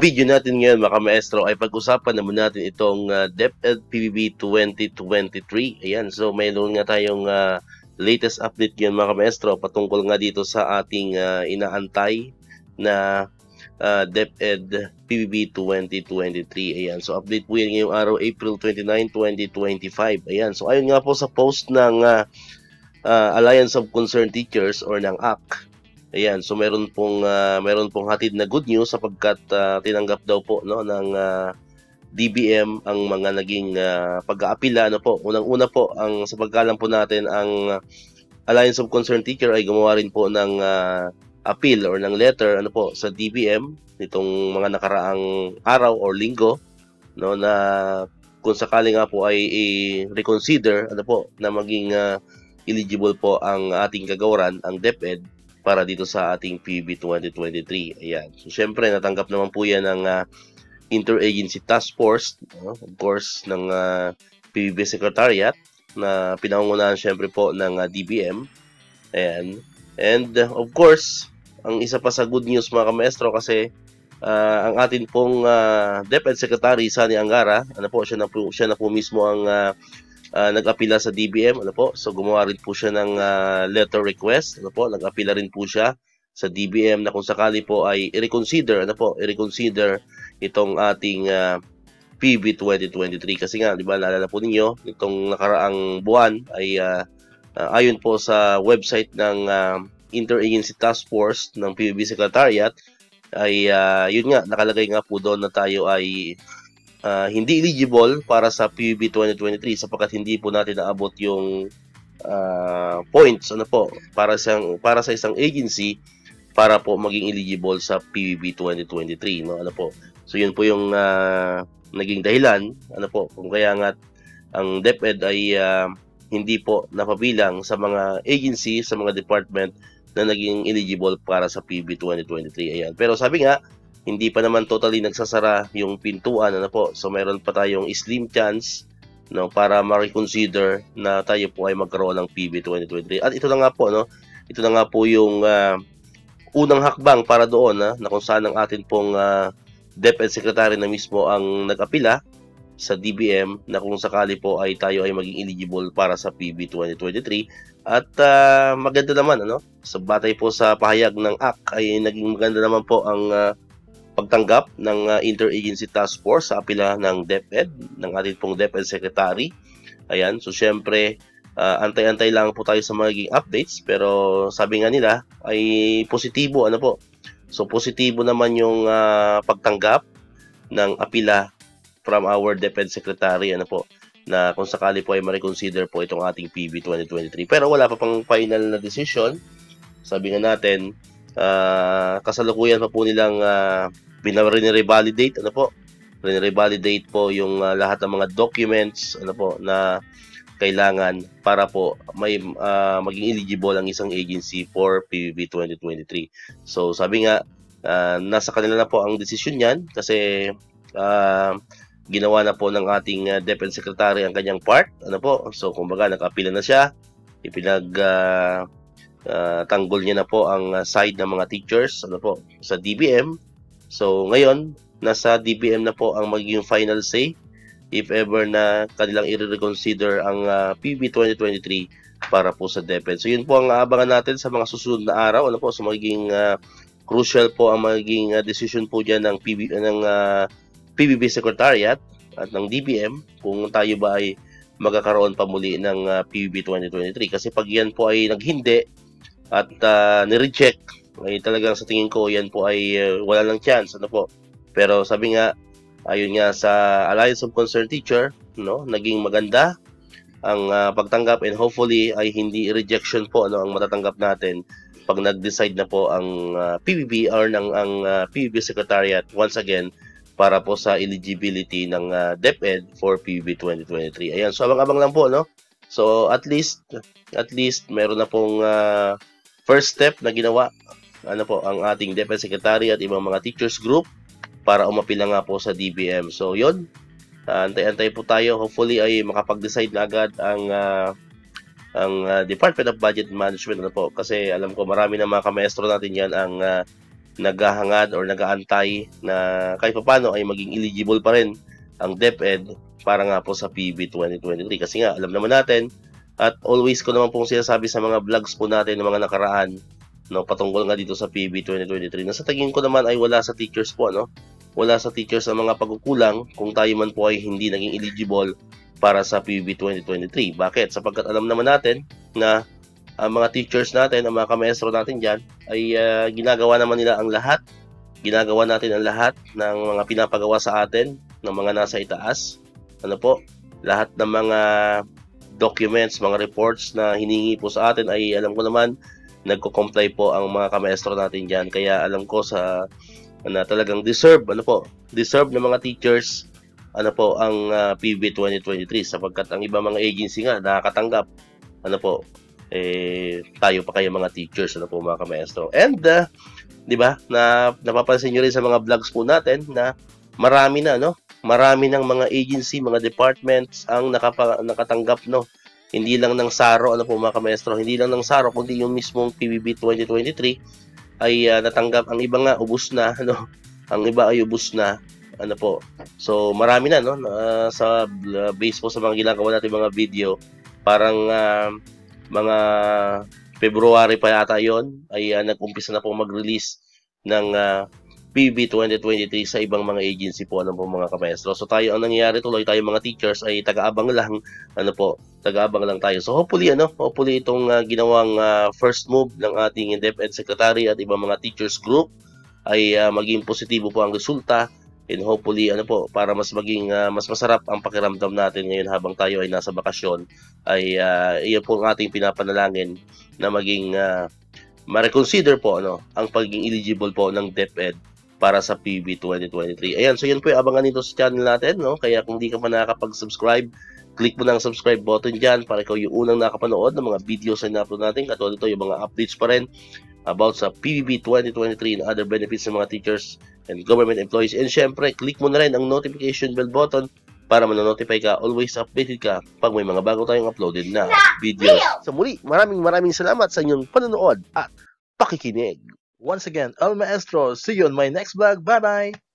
video natin ngayon mga maestro ay pag-usapan naman natin itong DepEd PBB 2023. Ayan, so mayroon nga tayong latest update ngayon mga maestro patungkol nga dito sa ating inaantay na DepEd PBB 2023. Ayan, so update po yan ngayong araw, April 29, 2025. Ayan, so ayon nga po sa post ng Alliance of Concerned Teachers or ng ACT. Ayan, so meron pong hatid na good news sapagkat tinanggap daw po ng DBM ang mga naging pag-aapila po. Unang-una po ang sa pagkalam po natin ang Alliance of Concerned Teacher ay gumawa rin po ng appeal or ng letter po sa DBM nitong mga nakaraang araw or linggo na kung sakali nga po ay i-reconsider na maging eligible po ang ating kagawaran, ang DepEd, para dito sa ating PBB 2023. Ayan. So, syempre, natanggap naman po yan ng Interagency Task Force, of course, ng PBB Secretariat, na pinangungunahan syempre po ng DBM. Ayan. And, of course, ang isa pa sa good news mga kamaestro kasi ang atin pong DepEd Secretary, Sani Angara, siya na po mismo ang nag-apila sa DBM, so gumawa rin po siya ng letter request, nag-apila rin po siya sa DBM na kung sakali po ay i-reconsider itong ating PBB 2023 kasi nga, di ba, naalala po ninyo, itong nakaraang buwan ay ayon po sa website ng Interagency Task Force ng PBB Secretariat ay yun nga, nakalagay nga po doon na tayo ay hindi eligible para sa PBB 2023 sapagkat hindi po natin naabot yung points para sa isang agency para po maging eligible sa PBB 2023 So yun po yung naging dahilan kung kaya nga ang DepEd ay hindi po napabilang sa mga agency, sa mga department na naging eligible para sa PBB 2023. Ayan. Pero sabi nga, hindi pa naman totally nagsasara yung pintuan so meron pa tayong slim chance para ma-reconsider na tayo po ay magkaroon ng PBB 2023. At ito na nga po yung unang hakbang para doon na kung saan ang atin pong DepEd Secretary na mismo ang nag-apila sa DBM na kung sakali po ay tayo ay maging eligible para sa PBB 2023. At maganda naman sa batay po sa pahayag ng ACT ay naging maganda naman po ang pagtanggap ng Interagency Task Force sa apila ng DepEd, ng ating pong DepEd Secretary. Ayan, so syempre, antay-antay lang po tayo sa magiging updates, pero sabi nga nila ay positibo, So positibo naman yung pagtanggap ng apila from our DepEd Secretary, na kung sakali po ay ma-reconsider po itong ating PBB 2023. Pero wala pa pang final na decision. Sabi nga natin, kasalukuyan pa po nilang rin-revalidate rin-revalidate po yung lahat ng mga documents na kailangan para po may maging eligible ang isang agency for PBB 2023. So sabi nga nasa kanila na po ang desisyon niyan kasi ginawa na po ng ating DepEd Secretary ang kanyang part, so kumbaga nag-apila na siya, tanggol niya na po ang side ng mga teachers sa DBM. So ngayon nasa DBM na po ang magiging final say if ever na kanilang i-reconsider ang PBB 2023 para po sa DepEd. So yun po ang aabangan natin sa mga susunod na araw, so magiging crucial po ang magiging decision po diyan ng PBB Secretariat at ng DBM kung tayo ba ay magkakaroon pa muli ng PBB 2023. Kasi pag yan po ay naghindi at ni-reject, ay talagang sa tingin ko yan po ay wala lang chance. Pero sabi nga, ayon nga sa Alliance of Concerned Teacher, naging maganda ang pagtanggap and hopefully ay hindi rejection po ang matatanggap natin pag nag-decide na po ang PBB or ang PBB Secretariat once again para po sa eligibility ng DepEd for PBB 2023. Ayan, so abang-abang lang po, So at least meron na pong first step na ginawa ang ating DepEd Secretary at ibang mga teachers group para umapila nga po sa DBM. So yun, antay-antay po tayo. Hopefully ay makapag-decide na agad ang Department of Budget Management kasi alam ko marami na mga kamaestro natin yan ang naghahangad or nag-aantay na kahit paano ay maging eligible pa rin ang DepEd para nga po sa PBB 2023. Kasi nga, alam naman natin, at always ko naman pong sinasabi sa mga vlogs po natin ng mga nakaraan, no, patungkol nga dito sa PBB 2023, na sa tingin ko naman ay wala sa teachers po, no? Wala sa teachers ang mga pagkukulang kung tayo man po ay hindi naging eligible para sa PBB 2023. Bakit? Sapagkat alam naman natin na ang mga teachers natin, ang mga kamaestro natin dyan, ay ginagawa naman nila ang lahat. Ginagawa natin ang lahat ng mga pinapagawa sa atin, ng mga nasa itaas. Ano po? Lahat ng mga documents, mga reports na hiningi po sa atin ay alam ko naman, nagko-comply po ang mga kamaestro natin dyan. Kaya alam ko sa na talagang deserve ng mga teachers ang PBB 2023 sapagkat ang iba mga agency nga nakakatanggap tayo pa kayo mga teachers mga kamaestro. And 'di ba, na napapansin niyo rin sa mga vlogs po natin na marami ng mga agency, mga departments ang nakatanggap hindi lang ng SARO mga kamaestro, hindi lang ng SARO kundi yung mismong PBB 2023 ay natanggap. Ang iba nga ubos na ang iba ay ubos na so marami na sa base po sa mga ginagawa natin mga video, parang mga February pa yata yon ay nag-umpisa na po mag-release ng PBB 2023 sa ibang mga agency po mga kamaestro. So tayo, ang nangyayari tuloy, tayo mga teachers ay taga-abang lang taga-abang lang tayo. So hopefully itong ginawang first move ng ating DepEd Secretary at ibang mga teachers group ay maging positibo po ang resulta, and hopefully para mas maging mas masarap ang pakiramdam natin ngayon habang tayo ay nasa bakasyon, ay iyon po ang ating pinapanalangin na maging ma-reconsider po ang pagiging eligible po ng DepEd para sa PBB 2023. Ayan, so yun po yung abangan nito sa channel natin, Kaya kung di ka pa nakakapag-subscribe, click mo na ang subscribe button dyan para ikaw yung unang nakapanood ng mga videos na in-upload natin. At dito yung mga updates pa rin about sa PBB 2023 and other benefits ng mga teachers and government employees. And syempre, click mo na rin ang notification bell button para manonotify ka, always updated ka pag may mga bago tayong uploaded na videos. So muli, maraming salamat sa inyong panonood at pakikinig. Once again, El Maestro. See you on my next vlog. Bye-bye!